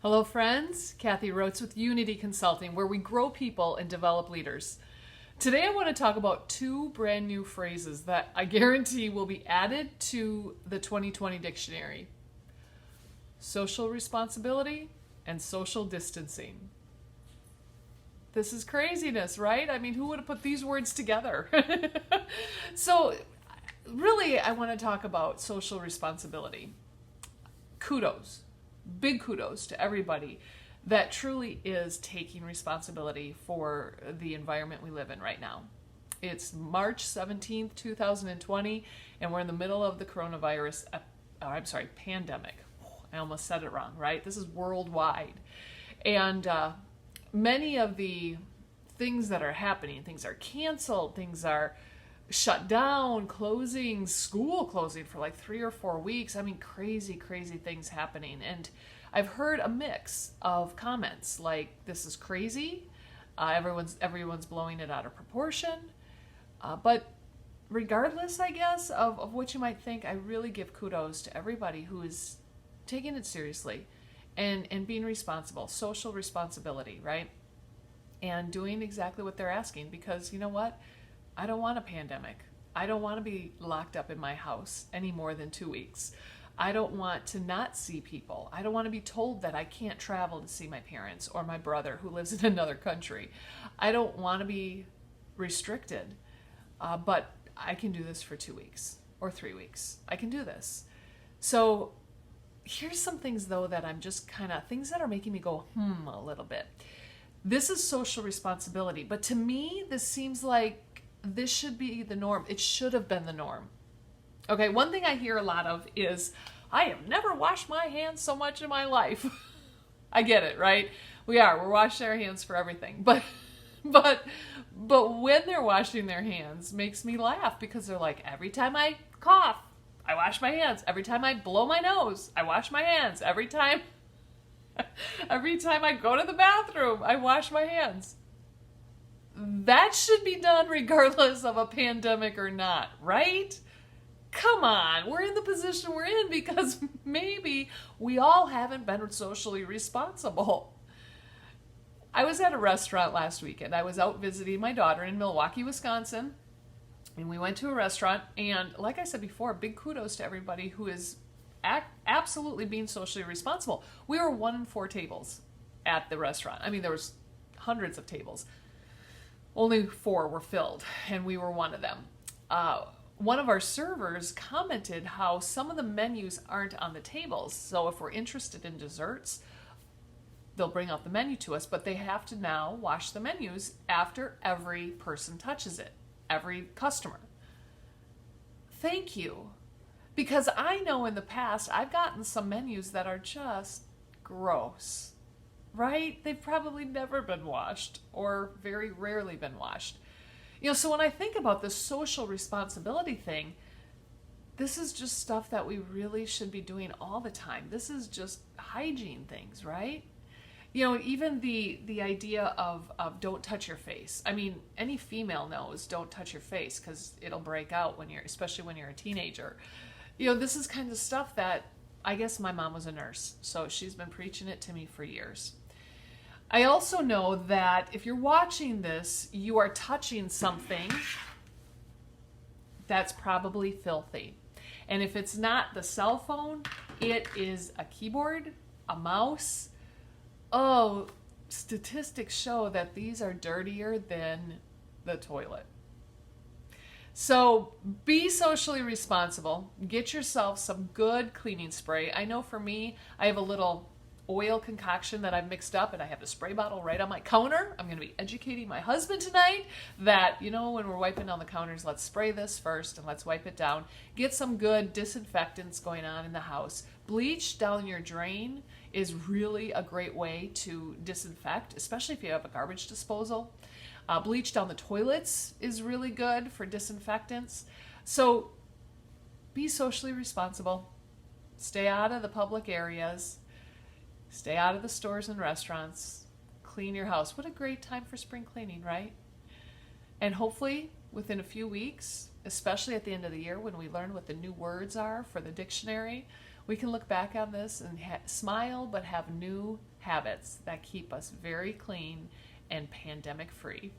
Hello, friends. Kathy Rotes with Unity Consulting, where we grow people and develop leaders. Today, I want to talk about two brand new phrases that I guarantee will be added to the 2020 dictionary: social responsibility and social distancing. This is craziness, right? I mean, who would have put these words together? So, really, I want to talk about social responsibility. Kudos, big kudos to everybody that truly is taking responsibility for the environment we live in right now. It's March 17th, 2020, and we're in the middle of the coronavirus, pandemic. I almost said it wrong, right? This is worldwide. And many of the things that are happening, things are canceled, things are shut down, closing, school closing for like 3 or 4 weeks. I mean, crazy, crazy things happening. And I've heard a mix of comments like, this is crazy, everyone's blowing it out of proportion. But regardless, I guess, of what you might think, I really give kudos to everybody who is taking it seriously and being responsible, social responsibility, right? And doing exactly what they're asking, because you know what? I don't want a pandemic. I don't want to be locked up in my house any more than 2 weeks. I don't want to not see people. I don't want to be told that I can't travel to see my parents or my brother who lives in another country. I don't want to be restricted, but I can do this for 2 weeks or 3 weeks. I can do this. So here's some things, though, that I'm just things that are making me go, a little bit. This is social responsibility, but to me, this seems like this should be the norm. It should have been the norm. Okay, one thing I hear a lot of is, I have never washed my hands so much in my life. I get it, right? We're washing our hands for everything. But when they're washing their hands, makes me laugh, because they're like, every time I cough, I wash my hands. Every time I blow my nose, I wash my hands. Every time I go to the bathroom, I wash my hands. That should be done regardless of a pandemic or not, right? Come on, we're in the position we're in because maybe we all haven't been socially responsible. I was at a restaurant last weekend. I was out visiting my daughter in Milwaukee, Wisconsin, and we went to a restaurant, and like I said before, big kudos to everybody who is absolutely being socially responsible. We were 1 in 4 tables at the restaurant. I mean, there was hundreds of tables. Only 4 were filled, and we were one of them. One of our servers commented how some of the menus aren't on the tables. So if we're interested in desserts, they'll bring out the menu to us, but they have to now wash the menus after every person touches it, every customer. Thank you. Because I know in the past, I've gotten some menus that are just gross. Right? They've probably never been washed or very rarely been washed. So when I think about the social responsibility thing, this is just stuff that we really should be doing all the time. This is just hygiene things, right? Even the idea of don't touch your face. I mean, any female knows don't touch your face because it'll break out especially when you're a teenager. This is kind of stuff that, I guess my mom was a nurse, so she's been preaching it to me for years. I also know that if you're watching this, you are touching something that's probably filthy. And if it's not the cell phone, it is a keyboard, a mouse. Oh, statistics show that these are dirtier than the toilet. So be socially responsible. Get yourself some good cleaning spray. I know for me, I have a little oil concoction that I've mixed up, and I have a spray bottle right on my counter. I'm going to be educating my husband tonight that, when we're wiping down the counters, let's spray this first and let's wipe it down. Get some good disinfectants going on in the house. Bleach down your drain is really a great way to disinfect, especially if you have a garbage disposal. Bleach down the toilets is really good for disinfectants. So be socially responsible. Stay out of the public areas. Stay out of the stores and restaurants. Clean your house. What a great time for spring cleaning, right? And hopefully within a few weeks, especially at the end of the year when we learn what the new words are for the dictionary, we can look back on this and smile, but have new habits that keep us very clean and pandemic free.